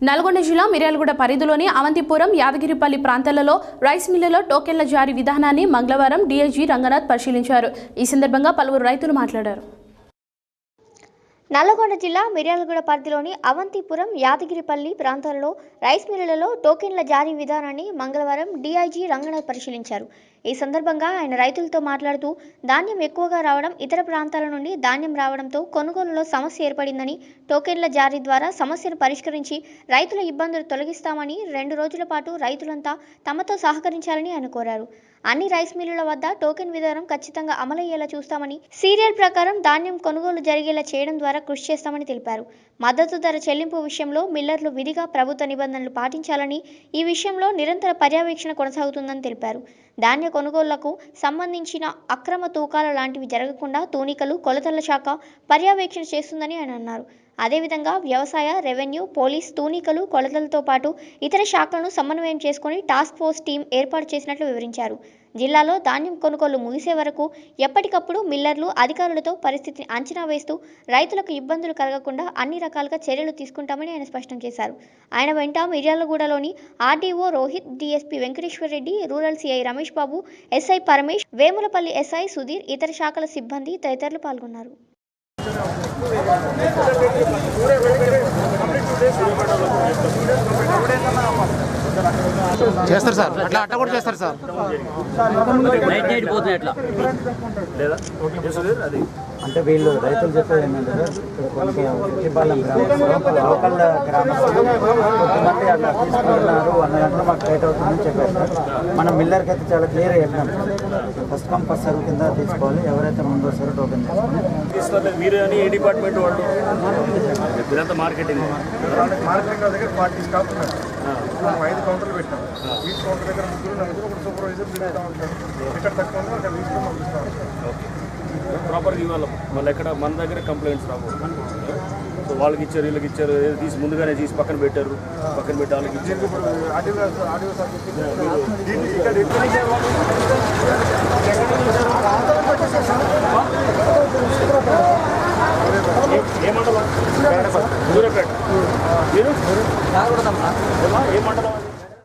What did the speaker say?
నల్గొండ జిల్లా మిర్యాలగూడ పరిధిలోని అవంతిపురం, యాదగిరిపల్లి ప్రాంతాలలో రైస్ మిల్లులో టోకెన్ల జారీ విధానాన్ని మంగళవారం డీఐజీ రంగనాథ్ పరిశీలించారు. ఈ సందర్భంగా పలువురు రైతులు మాట్లాడారు. నల్గొండ జిల్లా మిర్యాలగూడ పరిధిలోని అవంతిపురం, యాదగిరిపల్లి ప్రాంతాలలో రైస్ మిల్లులలో టోకెన్ల జారీ విధానాన్ని మంగళవారం డీఐజీ రంగనాథ్ పరిశీలించారు. ఈ సందర్భంగా ఆయన రైతులతో మాట్లాడుతూ ధాన్యం ఎక్కువగా రావడం, ఇతర ప్రాంతాల నుండి ధాన్యం రావడంతో కొనుగోలులో సమస్య ఏర్పడిందని, టోకెన్ల జారీ ద్వారా సమస్యను పరిష్కరించి రైతుల ఇబ్బందులు తొలగిస్తామని, 2 రోజుల పాటు రైతులంతా తమతో సహకరించాలని ఆయన కోరారు. అన్ని రైస్ మిల్లుల వద్ద టోకెన్ విధానం ఖచ్చితంగా అమలయ్యేలా చూస్తామని, సీరియల్ ప్రకారం ధాన్యం కొనుగోలు జరిగేలా చేయడం ద్వారా కృషి చేస్తామని తెలిపారు. మద్దతు ధర చెల్లింపు విషయంలో మిల్లర్లు విధిగా ప్రభుత్వ నిబంధనలు పాటించాలని, ఈ విషయంలో నిరంతర పర్యవేక్షణ కొనసాగుతుందని తెలిపారు. ధాన్య కొనుగోళ్లకు సంబంధించిన అక్రమ తూకాల లాంటివి జరగకుండా తూనికలు, కొలతల శాఖ పర్యవేక్షణ చేస్తుందని ఆయన అన్నారు. అదేవిధంగా వ్యవసాయ, రెవెన్యూ, పోలీస్, తూనికలు, కొలతలతో పాటు ఇతర శాఖలను సమన్వయం చేసుకుని టాస్క్ ఫోర్స్ టీం ఏర్పాటు చేసినట్లు వివరించారు. జిల్లాలో ధాన్యం కొనుగోలు ముగిసే వరకు ఎప్పటికప్పుడు మిల్లర్లు, అధికారులతో పరిస్థితిని అంచనా వేస్తూ రైతులకు ఇబ్బందులు కలగకుండా అన్ని రకాలుగా చర్యలు తీసుకుంటామని ఆయన స్పష్టం చేశారు. ఆయన వెంట మిర్యాలగూడలోని RDO Rohit, DSP Venkateswar Reddy, rural CI Ramesh Babu, SI Paramesh, Vemulapalli SI Sudheer, ఇతర శాఖల సిబ్బంది తదితరులు పాల్గొన్నారు. చేస్తారు సార్, అట్లా కూడా చేస్తారు సార్. అంటే వీళ్ళు రైతులు చెప్పేది ఏంటంటే కొంతపాలెం గ్రామంలో లోకల్ గ్రామస్తులు కొంతమంది అట్లా తీసుకుంటున్నారు, 1 గంటలో మాకు లేట్ అవుతుందని చెప్పారు సార్. మనం మిల్లర్కి అయితే చాలా క్లియర్గా చెప్పినాం sir. First come first serve కింద తీసుకోవాలి, ఎవరైతే ముందు వస్తారో టోకెన్ తీసుకొని. మీరు అని ఏ డిపార్ట్మెంట్ వాళ్ళు ఇదంతా మార్కెటింగ్ దగ్గర 40 స్టాఫ్ ఉన్నారు. 5 కౌంటర్లు పెట్టాం. ఈచ్ కౌంటర్ దగ్గర 3 ఒకటి సూపర్వైజర్ తిరుగుతూ ఉంటారు. ఎక్కడ తక్కువ ఉందో అక్కడ తీసుకొని పంపిస్తూ ఉంటారు. ప్రాపర్గా ఇవ్వాలి. మళ్ళీ ఎక్కడ మన దగ్గర కంప్లైంట్స్ రాకూడదు. సో వాళ్ళకి ఇచ్చారు, వీళ్ళకి ఇచ్చారు, తీసి ముందుగానే తీసి పక్కన పెట్టారు, పక్కన పెట్టి వాళ్ళకి ఇచ్చారు. ఏ మండలం? సూర్యాపేట. మీరు ఏ మండలం?